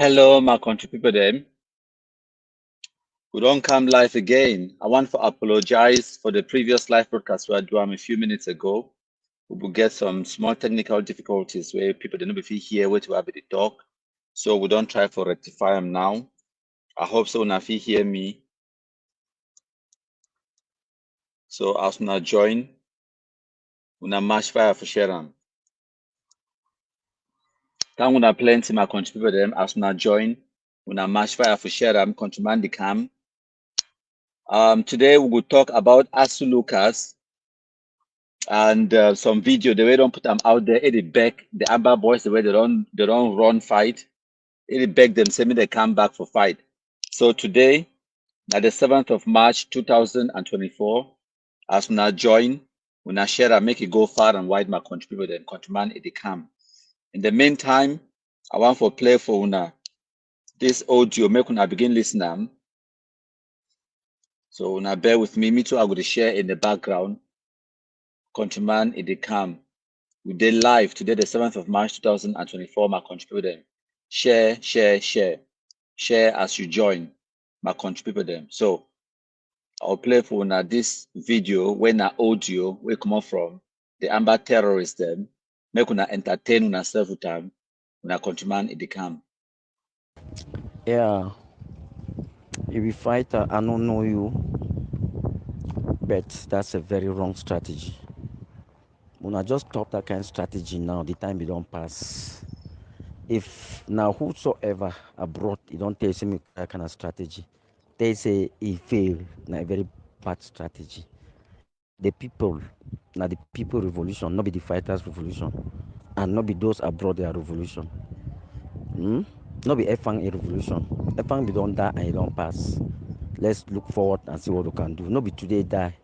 Hello, my country people them. We don't come live again. I want to apologize for the previous live broadcast we had done a few minutes ago. We will get some small technical difficulties where people didn't be here wait to have the talk. So we don't try to rectify them now. I hope so now if you hear me. So as now join, una match fire for share them. Thank una plenty my country people them as now join. Una match fire for share them, countryman the cam. Today we will talk about Asu Lucas and some video the way they don't put them out there. It beg the Amber boys the way they don't run fight. It beg them say me they come back for fight. So today, at the 7th of March 2024, as we now join, we now share and make it go far and wide my country people then countryman it come. In the meantime, I want for play for una this audio make una begin listening. So una bear with me. Me too, I will share in the background. Countryman it come. We did live today, the 7th of March 2024. My country people them. Share, share, share. Share as you join my country people them. So I'll play for now this video when na audio we come up from the Amber terrorists them. Make una entertain una self with time. Una countryman it come. Yeah, if you fight, I don't know you, but that's a very wrong strategy. When I just stop that kind of strategy now, the time it don't pass. If now whosoever abroad, you don't tell me that kind of strategy, they say he failed, na a very bad strategy. The people, now the people revolution, not be the fighters revolution, and not be those abroad their revolution. Hmm? Not be EFANG a revolution. EFANG be don't die and it don't pass. Let's look forward and see what we can do. Not be today die.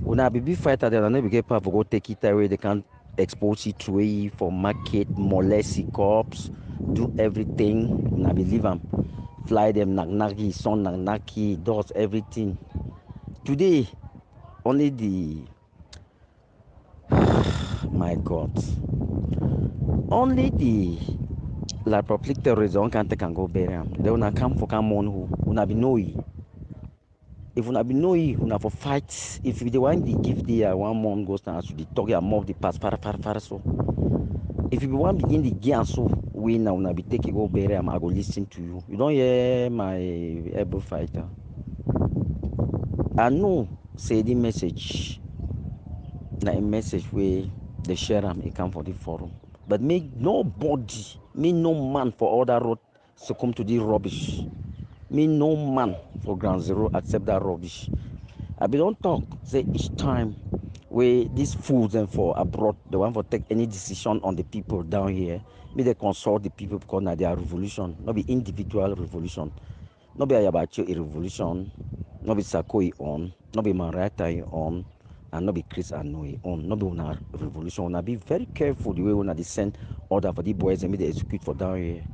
When I be big fighter, then I never get power for go take it away. They can expose it to it for market, molest the cops, do everything. When I believe them, fly them, naki, son naki, does everything. Today, only the my God, only the La Republic terrorism can take and go bury them. They wanna come for come on who, wanna be know it. If una be know you, una for fight. If you the one they give the 1 month goes down to the talk your mouth the pass far so. If you be one begin the gear so we now una be take go bury am I go listen to you. You don't hear my able fighter. I know say the message na a message where the share am it come for the forum. But make nobody, me no man for other road succumb to the rubbish. Me no man for ground zero accept that rubbish. I be don't talk say each time where these fools and for abroad they want to take any decision on the people down here, me they consult the people because now they are revolution, not be individual revolution, not be Ayabacho a revolution, not be Sakoi on, not be Manrata on, and not be Chris Anoe on, not be una revolution. Una be very careful the way una they send order for the boys and me they execute for down here.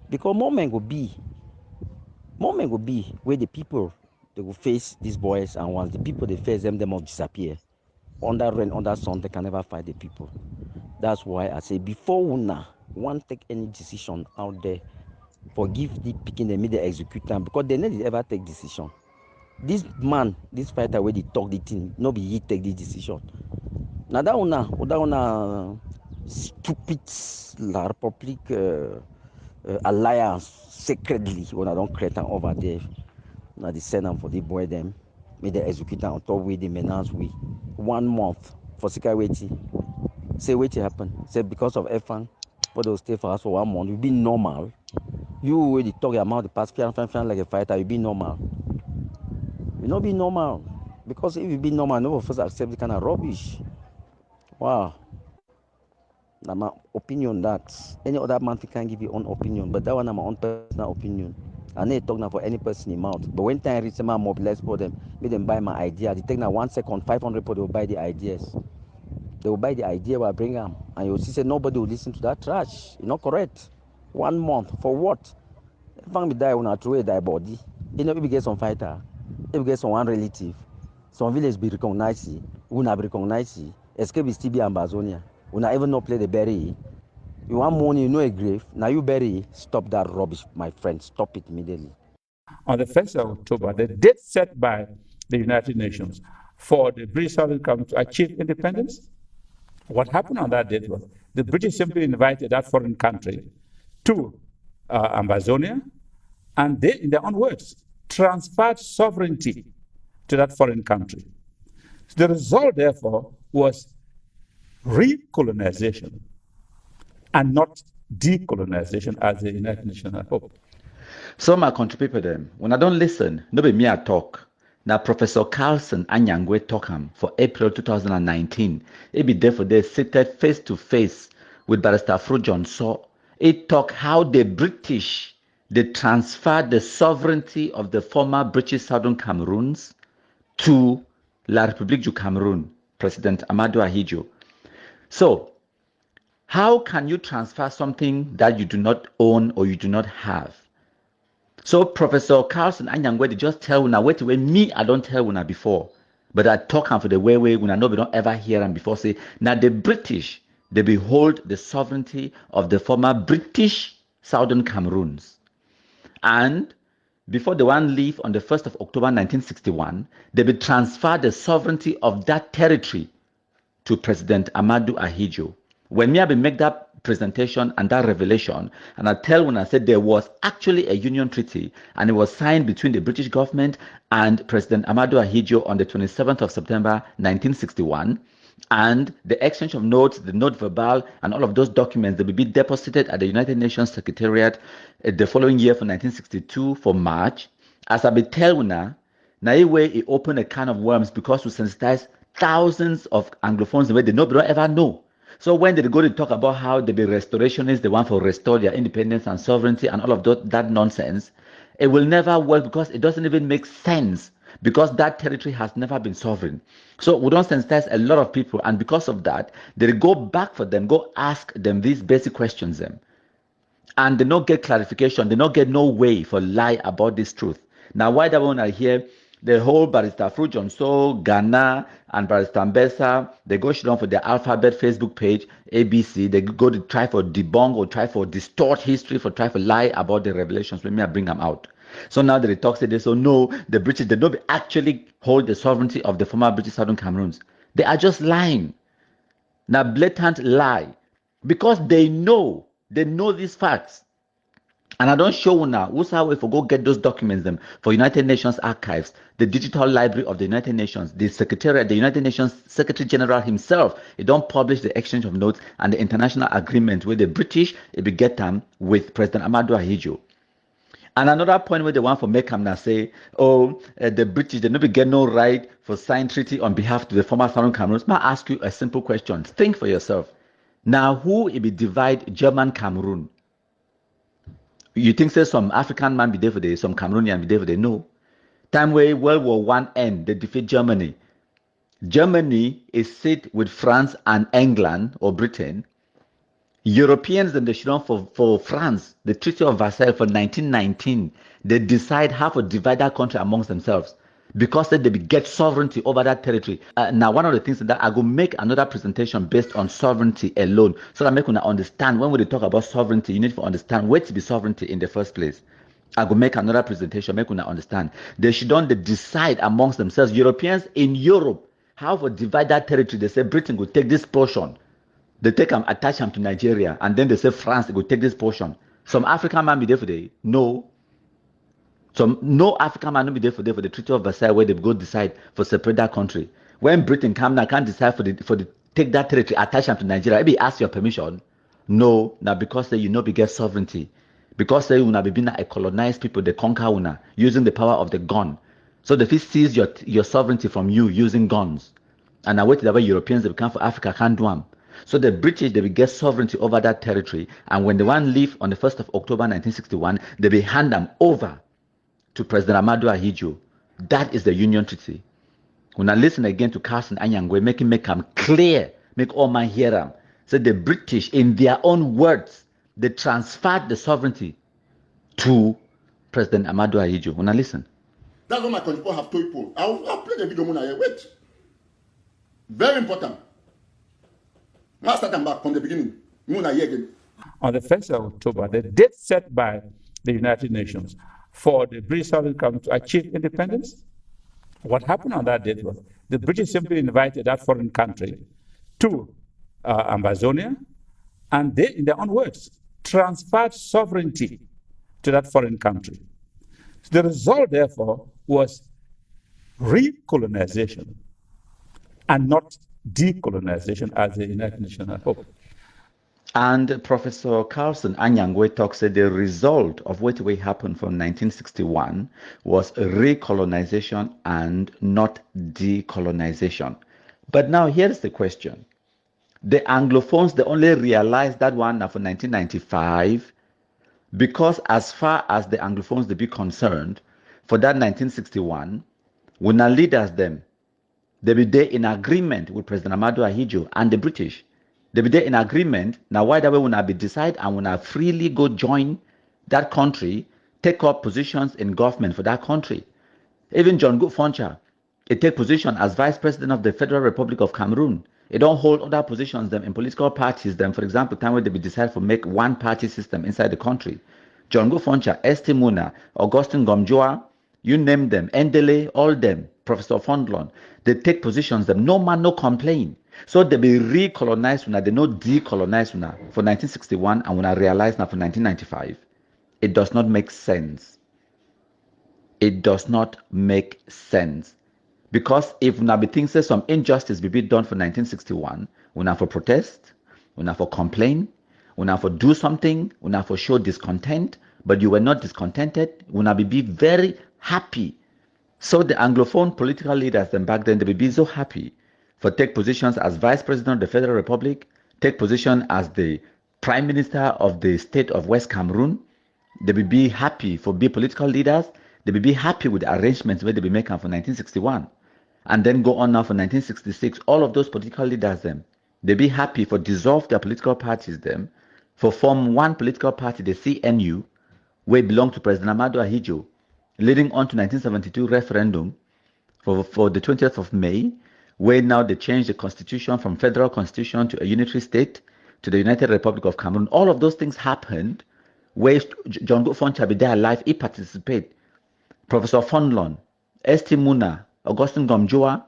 Because moment will be where the people they will face these boys, and once the people they face them, they must disappear. Under rain, under sun, they can never fight the people. That's why I say before una want take any decision out there, forgive the picking them, they execute them because they never ever take decision. This man, this fighter where they talk the thing, no be he take the decision. Now that una stupid La Republic alliance secretly when I don't create them over there. Now they send them for the boy them. May they execute them on top with the menace we 1 month for secret waiting. Say wait happen. Say because of EFANG, people will stay for us for 1 month. You be normal. You already talk about the past fan like a fighter, you be normal. You not be normal. Because if you be normal, no one first accept the kind of rubbish. Wow. Now my opinion that any other man can give you own opinion, but that one is my own personal opinion. I need to talk now for any person in mouth. But when time reach, I mobilize for them, make them buy my idea. They take now 1 second, 500 people, they will buy the ideas. They will buy the idea I bring them. And you'll see say nobody will listen to that trash. You're not correct. 1 month. For what? If I die, when I throw away die body. You know, if you get some fighter, if you get some one relative, some village be recognized, we not be recognized, escape is still be Amazonia. We not even not play the berry. You want money, you know a grave. Now you bury. Stop that rubbish, my friend. Stop it immediately. On the 1st of October, the date set by the United Nations for the British Southern Command to achieve independence. What happened on that date was the British simply invited that foreign country to Amazonia, and they, in their own words, transferred sovereignty to that foreign country. The result, therefore, was recolonization and not decolonization as the United Nations had hoped. So my country people them, when I don't listen, no be me I talk. Now Professor Carlson Anyangwe talk him for April 2019. He be there for they seated face to face with Barrister Frujon. So he talk how the British they transferred the sovereignty of the former British Southern Cameroons to La République du Cameroon, President Amadou Ahidjo. So how can you transfer something that you do not own or you do not have? So Professor Carlson Anyangwe they just tell una wait way me I don't tell una before. But I talk am for the way una know we don't ever hear am before say now the British they behold the sovereignty of the former British Southern Cameroons. And before the one leave on the 1st of October 1961, they be transfer the sovereignty of that territory to President Amadou Ahidjo. When me I make that presentation and that revelation, and I tell when I said there was actually a union treaty and it was signed between the British government and President Amadou Ahidjo on the 27th of September 1961, and the exchange of notes, the note verbal, and all of those documents, they will be deposited at the United Nations Secretariat the following year for 1962 for March. As I be tell una, now it opened a can of worms because we sensitize thousands of Anglophones in a way they don't ever know. So when they go to talk about how they be restorationists, they want to restore their independence and sovereignty and all of that nonsense, it will never work because it doesn't even make sense because that territory has never been sovereign. So we don't sensitize a lot of people, and because of that, they go back for them, go ask them these basic questions them. And they not get clarification, they not get no way for lie about this truth. Now, why that one I hear the whole Barrister Frujon, so Ghana and Barrister Mbesa, they go strong for their alphabet Facebook page, ABC, they go to try for debunk or try for distort history, for try for lie about the revelations. Let me bring them out. So now that they talk say this, so no, the British, they don't actually hold the sovereignty of the former British Southern Cameroons. They are just lying. Now, blatant lie. Because they know these facts. And I don't show now who's how we for go get those documents them for United Nations archives, the digital library of the United Nations, the Secretariat, the United Nations Secretary General himself. He don't publish the exchange of notes and the international agreement with the British, it be get them with President Amadou Ahidjo. And another point where they want for make them now say, oh, the British, they never get no right for sign treaty on behalf to the former Southern Cameroons. May I ask you a simple question? Think for yourself. Now, who it be divide German Cameroon? You think say some African man be there for the some Cameroonian be there for the no. Time where World War One end, they defeat Germany. Germany is sit with France and England or Britain. Europeans and the Chiron for France, the Treaty of Versailles for 1919, they decide how to divide that country amongst themselves because they get sovereignty over that territory. Now, one of the things that I go make another presentation based on sovereignty alone, so that make you understand when we talk about sovereignty, you need to understand where to be sovereignty in the first place. I go make another presentation, make you understand. They should not decide amongst themselves. Europeans in Europe, how to divide that territory. They say Britain will take this portion. They take them, attach them to Nigeria, and then they say France will take this portion. Some African man be there for the no. No African man will be there for the Treaty of Versailles where they go decide for separate that country. When Britain come now can't decide for the take that territory, attach them to Nigeria. Maybe ask your permission. No, now because they you know be get sovereignty. Because they will be being a colonized people, they conquer una using the power of the gun. So they seize your sovereignty from you using guns. And now wait till the Europeans they come for Africa can't do them. So the British they will get sovereignty over that territory, and when the one leave on the 1st of October 1961, they will hand them over to President Amadou Ahidjo. That is the Union Treaty. When I listen again to Carson Anyangwe, make them clear, make all my hear them. So the British, in their own words, they transferred the sovereignty to President Amadou Ahidjo. When I listen. That's what my country have told people. I'll play the video here. Wait. Very important. Let's start back from the beginning. Muna here again. on the 1st of October, the date set by the United Nations for the British Southern Cameroon to achieve independence. What happened on that date was the British simply invited that foreign country to Amazonia, and they, in their own words, transferred sovereignty to that foreign country. The result, therefore, was recolonization and not decolonization as the United Nations had hoped. And Professor Carlson Anyangwe talks that the result of what happened from 1961 was recolonization and not decolonization. But now here's the question. The Anglophones, they only realized that one for 1995 because as far as the Anglophones they be concerned, for that 1961, when our leaders them, they be there in agreement with President Amadou Ahidjo and the British. They be there in agreement. Now why that way when I be decide and when I freely go join that country, take up positions in government for that country. Even John Good Foncha, he take position as Vice President of the Federal Republic of Cameroon. He don't hold other positions them in political parties them. For example, time where they be decide to make one party system inside the country. John Good Foncha, Estimuna, Augustine Gomjoa, you name them, Endele, all them, Professor Fondlon, they take positions them. No man, no complain. So they be recolonized when they not decolonized for 1961 and when I realized now for 1995. It does not make sense. It does not make sense. Because if now be things say some injustice be done for 1961, we have for protest, we have for complain, we have for do something, we have for show discontent, but you were not discontented, we have be very happy. So the Anglophone political leaders then back then they be so happy for take positions as Vice President of the Federal Republic, take position as the Prime Minister of the state of West Cameroon. They will be happy for be political leaders. They will be happy with the arrangements where they be making for 1961. And then go on now for 1966. All of those political leaders them, they be happy for dissolve their political parties them, for form one political party, the CNU, where it belonged to President Amadou Ahidjo, leading on to 1972 referendum for the 20th of May, where now they changed the constitution from federal constitution to a unitary state to the United Republic of Cameroon. All of those things happened where John Good Foncha be there alive, he participate. Professor Fondlon, St. Muna, Augustine Gomjoa,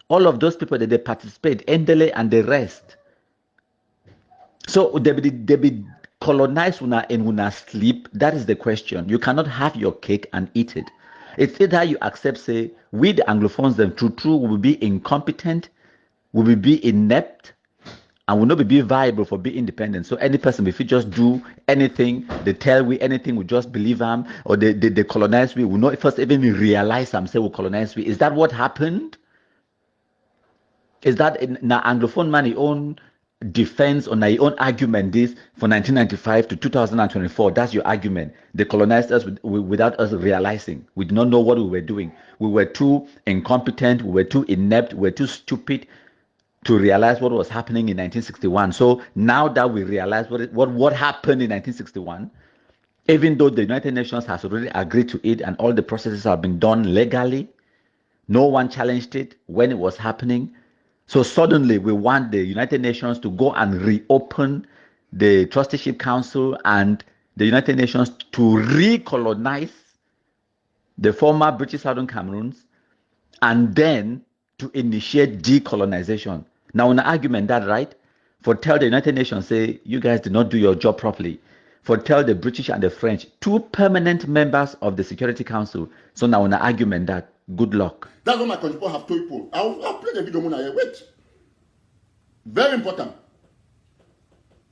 all of those people that they participate, Endele and the rest. So they be colonized in una sleep. That is the question. You cannot have your cake and eat it. It's either you accept, say, we the Anglophones, them true, will be incompetent, will be inept, and will not be viable for being independent. So any person, if you just do anything, they tell we anything, we just believe them, or they colonize we will not first even realize them, say we colonize we. Is that what happened? Is that in Anglophone man his own defense or your own argument this for 1995 to 2024? That's your argument. They colonized us without us realizing. We did not know what we were doing. We were too incompetent, we were too inept, we were too stupid to realize what was happening in 1961. So now that we realize what happened in 1961, even though the United Nations has already agreed to it and all the processes have been done legally, no one challenged it when it was happening. So suddenly we want the United Nations to go and reopen the Trusteeship Council and the United Nations to recolonize the former British Southern Cameroons and then to initiate decolonization. Now, an argument that right, for tell the United Nations, say, you guys did not do your job properly. For tell the British and the French, two permanent members of the Security Council. So now an argument that, good luck. That's what my contributors have told people. I'll play the video here. Wait. Very important.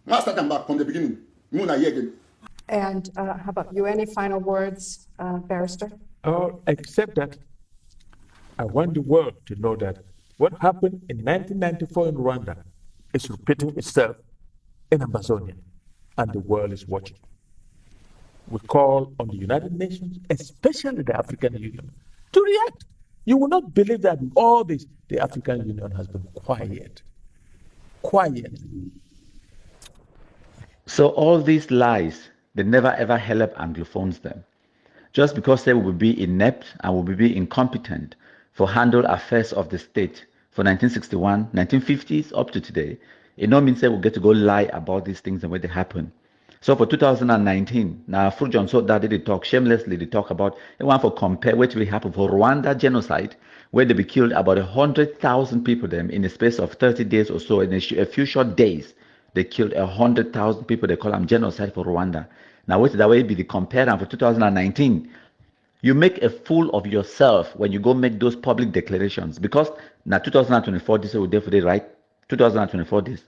Now start them back from the beginning. Muna here again. And how about you? Any final words, Barrister? Except that I want the world to know that what happened in 1994 in Rwanda is repeating itself in Amazonia, and the world is watching. We call on the United Nations, especially the African Union, to react. You will not believe that in all this, the African Union has been quiet. Quiet. So all these lies, they never ever help Anglophones them. Just because they will be inept and will be incompetent for handle affairs of the state for 1961, 1950s up to today, it no means they will get to go lie about these things and where they happen. So for 2019, now Frujon so that they talk shamelessly, they talk about they want for compare what will happen for Rwanda genocide, where they be killed about 100,000 people them in a space of 30 days or so. In a few short days, they killed 100,000 people. They call them genocide for Rwanda. Now what that way be the compare for 2019? You make a fool of yourself when you go make those public declarations because now 2024 this will definitely right 2024 this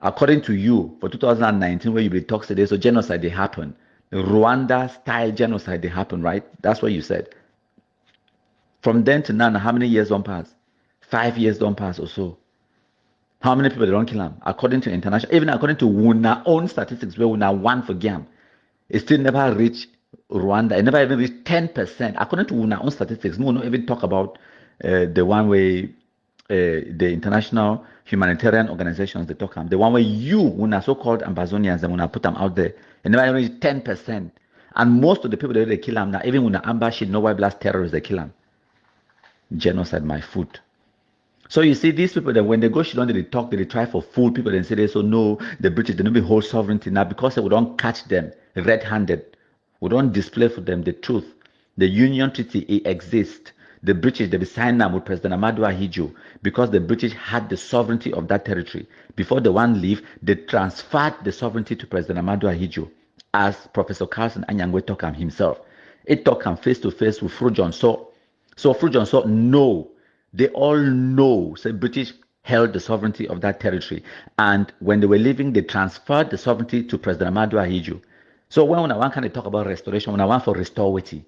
according to you, for 2019, where you be talks today, so genocide they happen. Rwanda style genocide they happen, right? That's what you said. From then to now, how many years don't pass? 5 years don't pass or so. How many people they don't kill them? According to international, even according to Wuna own statistics, where Wuna one for Gam, it still never reached Rwanda. It never even reached 10%. According to Wuna own statistics, we don't even talk about the one way the international humanitarian organizations they talk about. The one where you, when are so-called Ambazonians, and when I put them out there, and never reach 10%. And most of the people that they kill them now, even when the ambush, no white blast terrorists, they kill them. Genocide, my foot. So you see, these people that when they go Shillong, they talk, they try for fool people and say they so no, the British they don't be hold sovereignty now because we don't catch them red-handed. We don't display for them the truth. The Union Treaty it exists. The British they be signed now with President Amadou Ahidjo because the British had the sovereignty of that territory. Before the one leave, they transferred the sovereignty to President Amadou Ahidjo, as Professor Carlson Anyangwe talk himself. It talk face to face with Frujon. So Frujon saw no. They all know, say British held the sovereignty of that territory. And when they were leaving, they transferred the sovereignty to President Amadou Ahidjo. So when I want kind of talk about restoration, when I want for restority,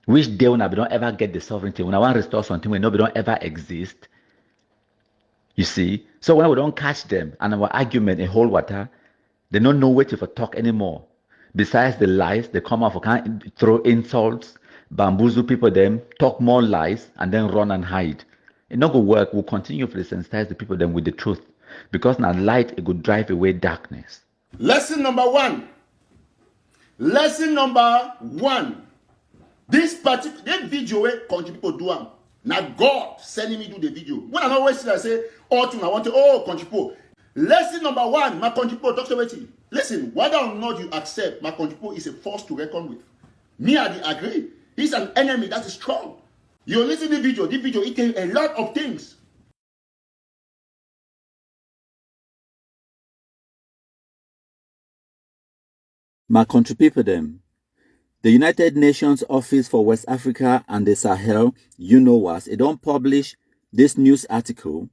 which day when I don't ever get the sovereignty, when I want to restore something when nobody don't ever exist, you see. So when we don't catch them and our argument in whole water, they don't know where to for talk anymore. Besides the lies, they come out for kind of throw insults, bamboozle people, them talk more lies, and then run and hide. It not go work. We'll continue to sensitize the people them with the truth, because now light it could drive away darkness. Lesson number one. Lesson number one. This particular video where country people do am. Now God sending me do the video. When I always see I say, oh, I want to, oh, country people. Lesson number one, my country people talk about it. Listen, whether or not you accept, my country people is a force to reckon with. Me, I agree. He's an enemy that is strong. You listen to the video, it tells a lot of things. My country people them. The United Nations Office for West Africa and the Sahel, UNOWAS, it don't publish this news article.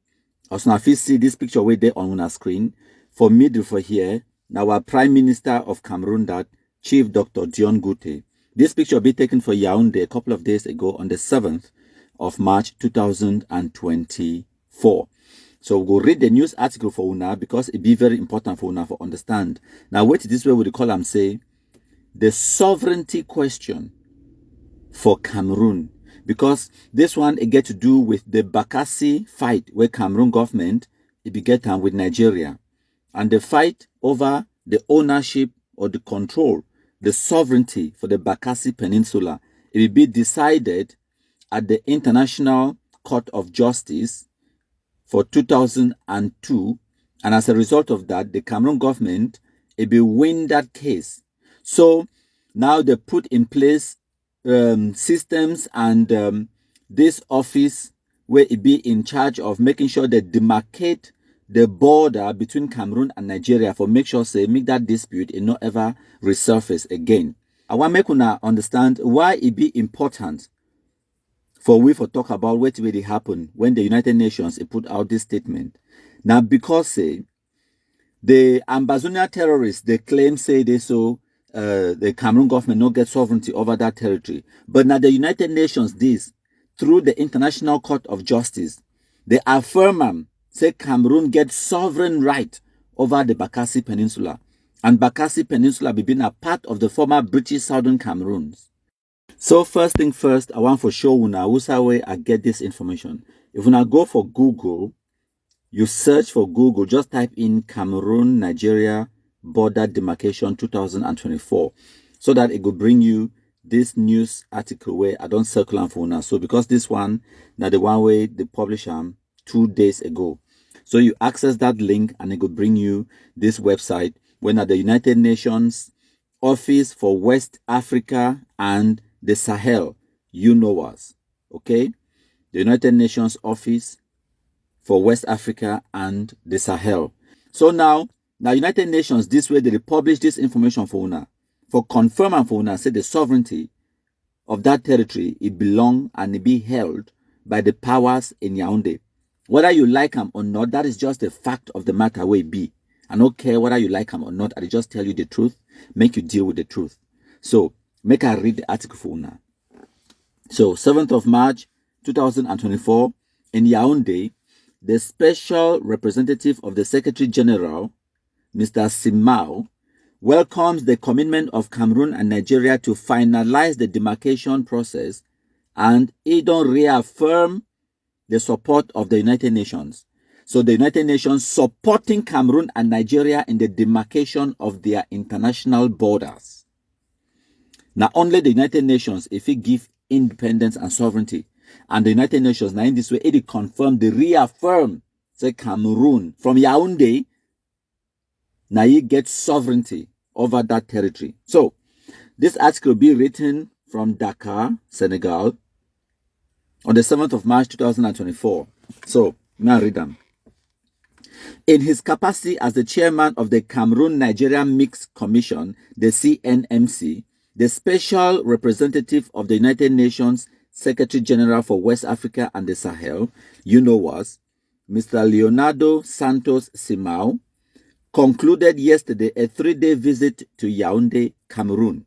As now, if you see this picture way there on our screen, for middle for here, now our Prime Minister of Cameroon, that Chief Dr. Dion Gute. This picture be taken for Yaoundé a couple of days ago on the 7th of March 2024. So we'll read the news article for Una because it be very important for Una for understand. Now, what this way would the column say? The sovereignty question for Cameroon, because this one it get to do with the Bakassi fight where Cameroon government it began with Nigeria, and the fight over the ownership or the control, the sovereignty for the Bakassi Peninsula. It will be decided at the International Court of Justice for 2002, and as a result of that, the Cameroon government it will win that case. So now they put in place systems and this office where it be in charge of making sure they demarcate the border between Cameroon and Nigeria for make sure say make that dispute it not ever resurface again. I want make una understand why it be important for we for talk about what really happened when the United Nations it put out this statement. Now because say the Ambazonian terrorists they claim say they so the Cameroon government not get sovereignty over that territory. But now the United Nations this, through the International Court of Justice, they affirm say Cameroon get sovereign right over the Bakassi Peninsula. And Bakassi Peninsula be been a part of the former British Southern Cameroons. So first thing first, I want for show una who's way I get this information. If una go for Google, you search for Google, just type in Cameroon-Nigeria border demarcation 2024, so that it will bring you this news article where I don't circle for now. So because this one, now the one way they publish 2 days ago. So you access that link and it will bring you this website when at the United Nations Office for West Africa and the Sahel, UNOWAS, okay? The United Nations Office for West Africa and the Sahel. So now United Nations, this way they publish this information for una, for confirm and for una, say the sovereignty of that territory, it belong and it be held by the powers in Yaoundé. Whether you like them or not, that is just a fact of the matter where it be. I don't care whether you like them or not, I just tell you the truth, make you deal with the truth. So, make I read the article for una. So, 7th of March, 2024, in Yaoundé, the special representative of the Secretary General, Mr. Simao, welcomes the commitment of Cameroon and Nigeria to finalize the demarcation process, and he don't reaffirm the support of the United Nations. So the United Nations supporting Cameroon and Nigeria in the demarcation of their international borders. Now only the United Nations, if it give independence and sovereignty, and the United Nations, now in this way, it confirm, they reaffirm, say Cameroon from Yaoundé, now you get sovereignty over that territory. So, this article will be written from Dakar, Senegal, on the 7th of March 2024. So, now read them. In his capacity as the chairman of the Cameroon-Nigeria Mixed Commission, the CNMC, the special representative of the United Nations Secretary General for West Africa and the Sahel, UNOWAS, Mr. Leonardo Santos Simao, concluded yesterday a 3-day visit to Yaoundé, Cameroon.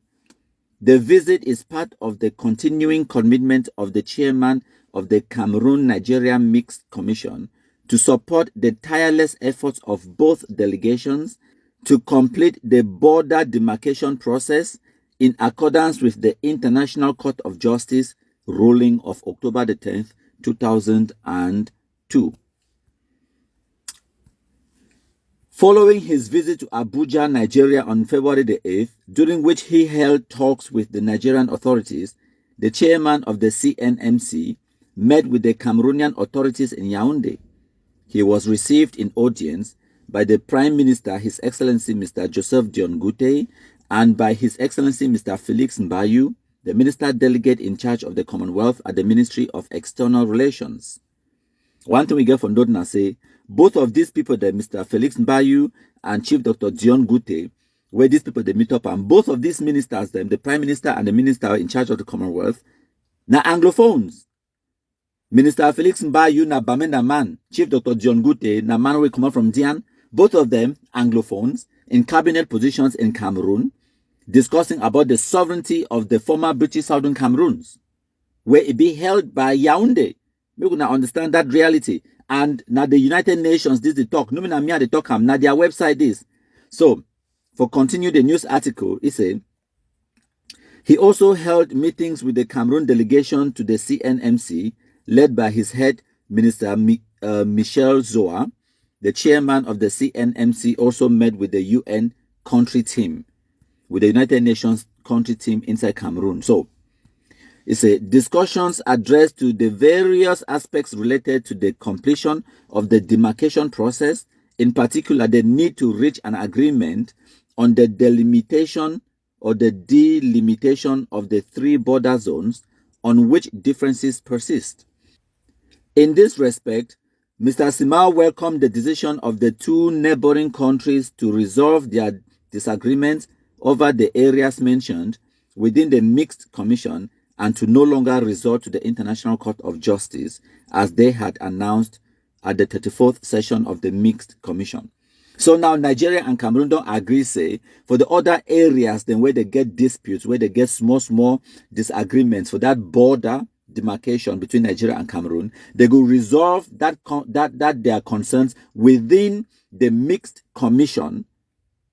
The visit is part of the continuing commitment of the chairman of the Cameroon-Nigeria Mixed Commission to support the tireless efforts of both delegations to complete the border demarcation process in accordance with the International Court of Justice ruling of October the 10th, 2002. Following his visit to Abuja, Nigeria on February the 8th, during which he held talks with the Nigerian authorities, the chairman of the CNMC met with the Cameroonian authorities in Yaoundé. He was received in audience by the Prime Minister, His Excellency Mr. Joseph Dion Ngute, and by His Excellency Mr. Felix Mbayu, the Minister Delegate in charge of the Commonwealth at the Ministry of External Relations. One thing we get from Dodna say, both of these people, the Mr. Felix Mbayu and Chief Dr. Dion Ngute, where these people they meet up, and both of these ministers, them, the Prime Minister and the Minister in charge of the Commonwealth, now Anglophones. Minister Felix Mbayu na Bamenda man, Chief Dr. Dion Ngute na man we come from Dian, both of them Anglophones in cabinet positions in Cameroon, discussing about the sovereignty of the former British Southern Cameroons, where it be held by Yaoundé. We gonna understand that reality. And now the United Nations, this the talk. No me na me the talk am. Now their website is. So, for continue the news article, it said, he also held meetings with the Cameroon delegation to the CNMC, led by his head, Minister Michel Zoa. The chairman of the CNMC also met with the UN country team, with the United Nations country team inside Cameroon. So, it's a discussions addressed to the various aspects related to the completion of the demarcation process, in particular the need to reach an agreement on the delimitation or the delimitation of the 3 border zones on which differences persist. In this respect, Mr. Simao welcomed the decision of the 2 neighboring countries to resolve their disagreements over the areas mentioned within the Mixed Commission and to no longer resort to the International Court of Justice as they had announced at the 34th session of the Mixed Commission. So now Nigeria and Cameroon don't agree, say, for the other areas then where they get disputes, where they get small disagreements for that border demarcation between Nigeria and Cameroon, they will resolve that their concerns within the Mixed Commission,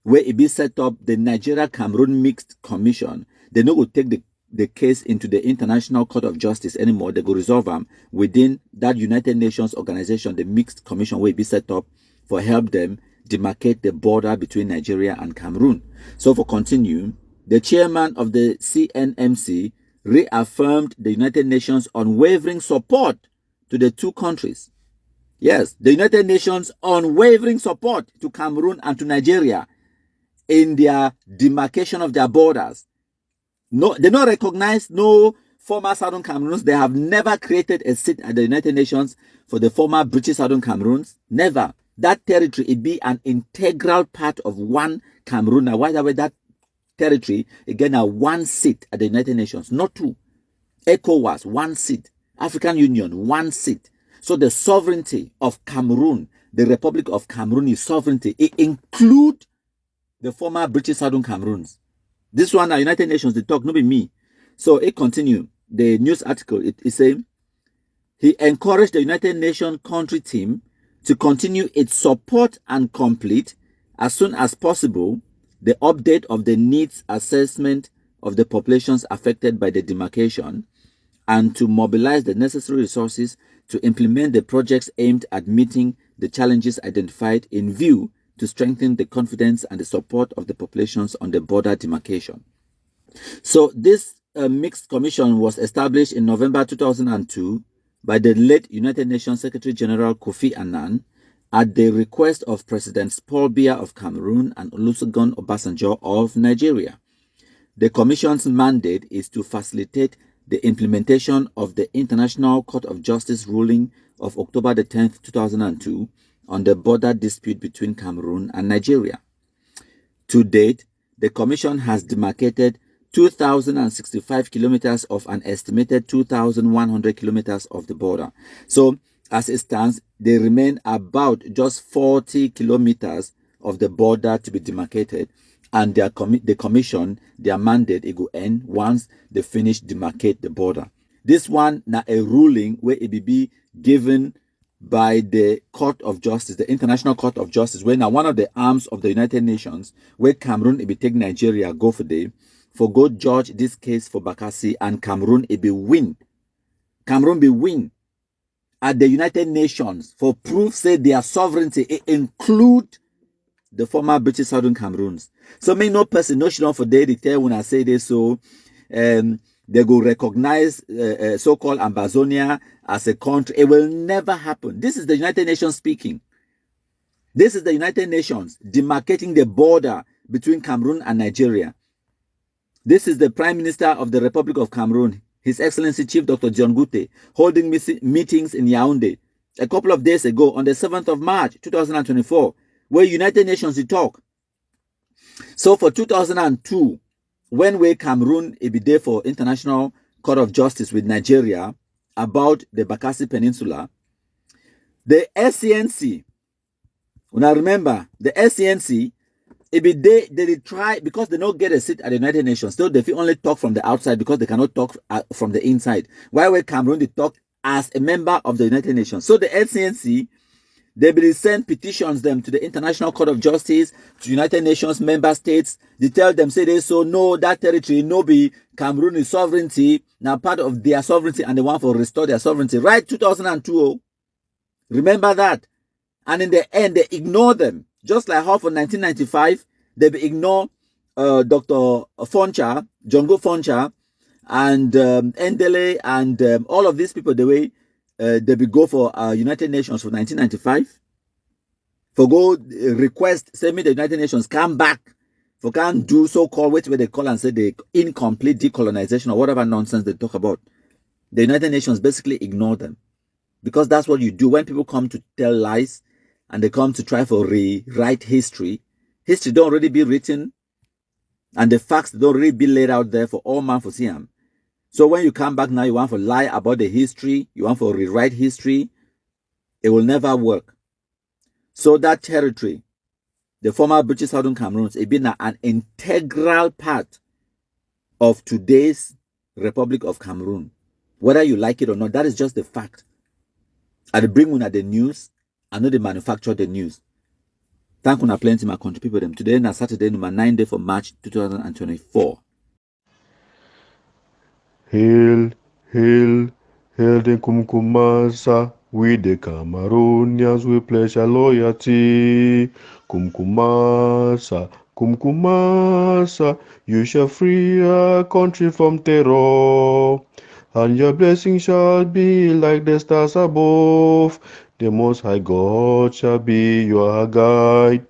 where it be set up, the Nigeria-Cameroon Mixed Commission. They no go take the case into the International Court of Justice anymore. They go resolve them within that United Nations organization, the Mixed Commission, where it be set up for help them demarcate the border between Nigeria and Cameroon. So for continue, the chairman of the CNMC reaffirmed the United Nations unwavering support to the 2 countries. Yes, the United Nations unwavering support to Cameroon and to Nigeria in their demarcation of their borders. No, they don't recognize no former Southern Cameroons. They have never created a seat at the United Nations for the former British Southern Cameroons. Never. That territory, it be an integral part of one Cameroon. Now, why that territory, again, one seat at the United Nations, not two. ECOWAS, one seat. African Union, one seat. So the sovereignty of Cameroon, the Republic of Cameroon is sovereignty. It includes the former British Southern Cameroons. This one, United Nations, they talk, not be me. So it continue. The news article, it saying, he encouraged the United Nations country team to continue its support and complete, as soon as possible, the update of the needs assessment of the populations affected by the demarcation, and to mobilize the necessary resources to implement the projects aimed at meeting the challenges identified in view to strengthen the confidence and the support of the populations on the border demarcation. So this mixed commission was established in November 2002 by the late United Nations Secretary General Kofi Annan at the request of Presidents Paul Biya of Cameroon and Olusegun Obasanjo of Nigeria. The commission's mandate is to facilitate the implementation of the International Court of Justice ruling of October the 10th, 2002 on the border dispute between Cameroon and Nigeria. To date, the Commission has demarcated 2,065 kilometers of an estimated 2,100 kilometers of the border. So, as it stands, they remain about just 40 kilometers of the border to be demarcated, and the Commission, their mandate, it will end once they finish demarcate the border. This one, now a ruling where it will be given by the Court of Justice, the International Court of Justice, where now one of the arms of the United Nations, where Cameroon, it will take Nigeria, go for day, for go judge this case for Bakassi, and Cameroon, it will win. Cameroon will win at the United Nations for proof, say their sovereignty, it include the former British Southern Cameroons. So may no person, no shit for they tell when I say this, so they go recognize so-called Ambazonia as a country. It will never happen. This is the United Nations speaking. This is the United Nations demarcating the border between Cameroon and Nigeria. This is the Prime Minister of the Republic of Cameroon, His Excellency Chief Dr. John Gute, holding meetings in Yaoundé a couple of days ago on the 7th of March 2024, where United Nations did talk. So for 2002, when we Cameroon it be there for International Court of Justice with Nigeria about the Bakassi Peninsula, the SCNC, when I remember, the SCNC, it be they try, because they don't get a seat at the United Nations, so they only talk from the outside because they cannot talk from the inside. While we Cameroon, they talk as a member of the United Nations. So the SCNC, they will send petitions them to the International Court of Justice, to United Nations member states. They tell them, say they so no, that territory no be Cameroon is sovereignty, now part of their sovereignty, and they want to restore their sovereignty. Right, 2002. Remember that. And in the end, they ignore them. Just like how for 1995, they ignore Dr. Foncha, Jongo Foncha, and Endele, and all of these people, the way they will go for United Nations for 1995. For go request, say me the United Nations come back, for can't do so-called, where they call and say the incomplete decolonization or whatever nonsense they talk about. The United Nations basically ignore them. Because that's what you do when people come to tell lies and they come to try for rewrite history. History don't already be written, and the facts don't already be laid out there for all man to see them. So when you come back now, you want to lie about the history, you want to rewrite history, it will never work. So that territory, the former British Southern Cameroons, it been an integral part of today's Republic of Cameroon. Whether you like it or not, that is just the fact. I bring one at the news, I know they manufacture the news. Thank you plenty my country people them. Today is Saturday, number 9 day for March 2024. Hail, hail, hail the Kumkumasa. We the Cameroonians, we pledge our loyalty. Kumkumasa, Kumkumasa, you shall free our country from terror. And your blessing shall be like the stars above. The Most High God shall be your guide.